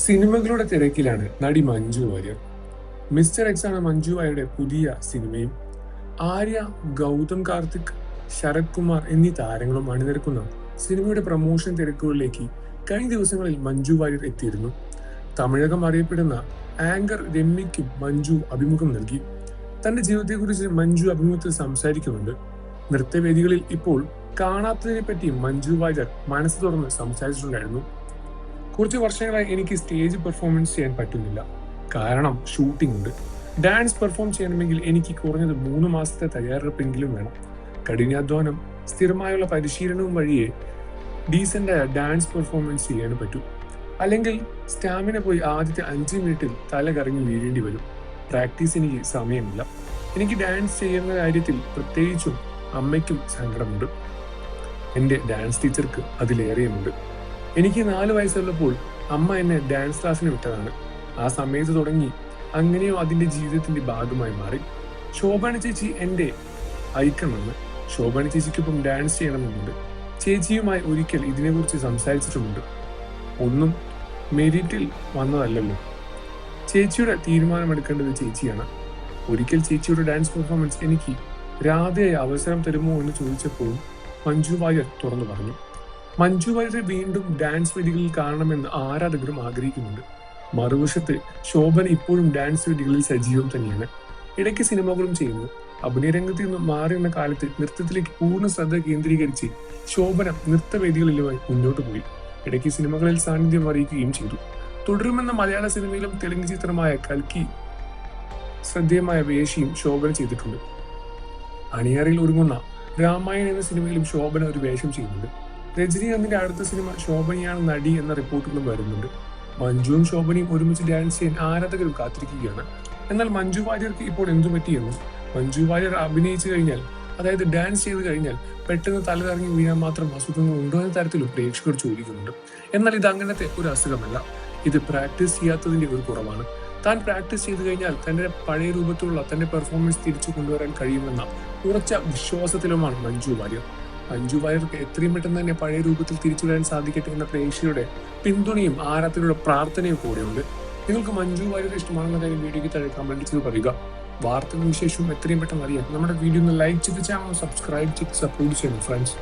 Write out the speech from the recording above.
സിനിമകളുടെ തിരക്കിലാണ് നടി മഞ്ജു വാര്യർ. മിസ്റ്റർ എക്സ് ആണ് മഞ്ജു വാര്യരുടെ പുതിയ സിനിമയും. ആര്യ, ഗൗതം കാർത്തിക്, ശരത് കുമാർ എന്നീ താരങ്ങളും അണിനിരക്കുന്ന സിനിമയുടെ പ്രൊമോഷൻ തിരക്കുകളിലേക്ക് കഴിഞ്ഞ ദിവസങ്ങളിൽ മഞ്ജു വാര്യർ എത്തിയിരുന്നു. തമിഴകം അറിയപ്പെടുന്ന ആങ്കർ രമ്യയ്ക്കും മഞ്ജു അഭിമുഖം നൽകി. തന്റെ ജീവിതത്തെക്കുറിച്ച് മഞ്ജു അഭിമുഖത്തിൽ സംസാരിക്കുന്നുണ്ട്. നൃത്തവേദികളിൽ ഇപ്പോൾ കാണാത്തതിനെ പറ്റി മഞ്ജു വാര്യർ മനസ്സ് തുറന്ന് സംസാരിച്ചിട്ടുണ്ടായിരുന്നു. കുറച്ച് വർഷങ്ങളായി എനിക്ക് സ്റ്റേജ് പെർഫോമൻസ് ചെയ്യാൻ പറ്റുന്നില്ല. കാരണം ഷൂട്ടിംഗ് ഉണ്ട്. ഡാൻസ് പെർഫോം ചെയ്യണമെങ്കിൽ എനിക്ക് കുറഞ്ഞത് 3 മാസത്തെ തയ്യാറെടുപ്പെങ്കിലും വേണം. കഠിനാധ്വാനം, സ്ഥിരമായുള്ള പരിശീലനവും വഴിയേ ഡീസൻ്റായ ഡാൻസ് പെർഫോമൻസ് ചെയ്യാൻ പറ്റൂ. അല്ലെങ്കിൽ സ്റ്റാമിന പോയി ആദ്യത്തെ 5 മിനിറ്റിൽ തല കറങ്ങി വീഴേണ്ടി വരും. പ്രാക്ടീസ് എനിക്ക് സമയമില്ല. എനിക്ക് ഡാൻസ് ചെയ്യുന്ന കാര്യത്തിൽ പ്രത്യേകിച്ചും അമ്മയ്ക്കും സങ്കടമുണ്ട്. എൻ്റെ ഡാൻസ് ടീച്ചർക്ക് അതിലേറെയുമുണ്ട്. എനിക്ക് 4 വയസ്സുള്ളപ്പോൾ അമ്മ എന്നെ ഡാൻസ് ക്ലാസ്സിന് വിട്ടതാണ്. ആ സമയത്ത് തുടങ്ങി അങ്ങനെയോ അതിൻ്റെ ജീവിതത്തിന്റെ ഭാഗമായി മാറി. ശോഭന ചേച്ചി എൻ്റെ ഐക്കണാണ്. ശോഭന ചേച്ചിക്കൊപ്പം ഡാൻസ് ചെയ്യണമെന്നുണ്ട്. ചേച്ചിയുമായി ഒരിക്കൽ ഇതിനെക്കുറിച്ച് സംസാരിച്ചിട്ടുമുണ്ട്. ഒന്നും മെരിറ്റിൽ വന്നതല്ലല്ലോ. ചേച്ചിയുടെ തീരുമാനമെടുക്കേണ്ടത് ചേച്ചിയാണ്. ഒരിക്കൽ ചേച്ചിയുടെ ഡാൻസ് പെർഫോമൻസ് എനിക്ക് രാധയായി അവസരം തരുമോ എന്ന് ചോദിച്ചപ്പോഴും മഞ്ജു വാര്യർ തുറന്നു പറഞ്ഞു. മഞ്ജു വാര്യരെ വീണ്ടും ഡാൻസ് വേദികളിൽ കാണണമെന്ന് ആരാധകരും ആഗ്രഹിക്കുന്നുണ്ട്. മറുവശത്ത് ശോഭന ഇപ്പോഴും ഡാൻസ് വേദികളിൽ സജീവം തന്നെയാണ്. ഇടയ്ക്ക് സിനിമകളും ചെയ്യുന്നു. അഭിനയരംഗത്ത് നിന്ന് മാറിയുന്ന കാലത്ത് നൃത്തത്തിലേക്ക് പൂർണ്ണ ശ്രദ്ധ കേന്ദ്രീകരിച്ച് ശോഭന നൃത്തവേദികളിലുമായി മുന്നോട്ട് പോയി. ഇടയ്ക്ക് സിനിമകളിൽ സാന്നിധ്യം അറിയിക്കുകയും ചെയ്തു. തുടരുമെന്ന മലയാള സിനിമയിലും തെലുങ്ക് ചിത്രമായ കൽക്കി ശ്രദ്ധേയമായ വേഷയും ശോഭന ചെയ്തിട്ടുണ്ട്. അണിയറയിൽ ഒരുങ്ങുന്ന രാമായൺ എന്ന സിനിമയിലും ശോഭന ഒരു വേഷം ചെയ്യുന്നുണ്ട്. രജനീകാന്തിന്റെ അടുത്ത സിനിമ ശോഭനയാണ് നടി എന്ന റിപ്പോർട്ടുകളും വരുന്നുണ്ട്. മഞ്ജുവും ശോഭനയും ഒരുമിച്ച് ഡാൻസ് ചെയ്യാൻ ആരാധകരും കാത്തിരിക്കുകയാണ്. എന്നാൽ മഞ്ജു വാര്യർക്ക് ഇപ്പോൾ എന്തു പറ്റിയെന്നും മഞ്ജു വാര്യർ അഭിനയിച്ചു കഴിഞ്ഞാൽ, അതായത് ഡാൻസ് ചെയ്ത് കഴിഞ്ഞാൽ പെട്ടെന്ന് തലകറങ്ങി വീഴാൻ മാത്രം അസുഖങ്ങൾ ഉണ്ടോ എന്ന തരത്തിലും പ്രേക്ഷകർ ചോദിക്കുന്നുണ്ട്. എന്നാൽ ഇത് അങ്ങനത്തെ ഒരു അസുഖമല്ല. ഇത് പ്രാക്ടീസ് ചെയ്യാത്തതിന്റെ ഒരു കുറവാണ്. താൻ പ്രാക്ടീസ് ചെയ്തു കഴിഞ്ഞാൽ തന്റെ പഴയ രൂപത്തിലുള്ള തന്റെ പെർഫോമൻസ് തിരിച്ചു കൊണ്ടുവരാൻ കഴിയുമെന്ന ഉറച്ച വിശ്വാസത്തിലുമാണ് മഞ്ജു വാര്യർ. മഞ്ജു വാര്യർക്ക് എത്രയും പെട്ടെന്ന് തന്നെ പഴയ രൂപത്തിൽ തിരിച്ചു വരാൻ സാധിക്കട്ടെ എന്ന പ്രേക്ഷകരുടെ പിന്തുണയും ആരാധകരുടെ പ്രാർത്ഥനയും കൂടെയുണ്ട്. നിങ്ങൾക്ക് മഞ്ജു വാര്യർ ഇഷ്ടമാണെന്ന കാര്യം വീഡിയോയ്ക്ക് താഴെ കമന്റ് ചെയ്ത് പറയുക. വാർത്തകളും വിശേഷവും എത്രയും പെട്ടെന്ന് അറിയാൻ നമ്മുടെ വീഡിയോ ഒന്ന് ലൈക്ക് ചെയ്ത് ചാനൽ സബ്സ്ക്രൈബ് ചെയ്ത് സപ്പോർട്ട് ചെയ്യണം ഫ്രണ്ട്സ്.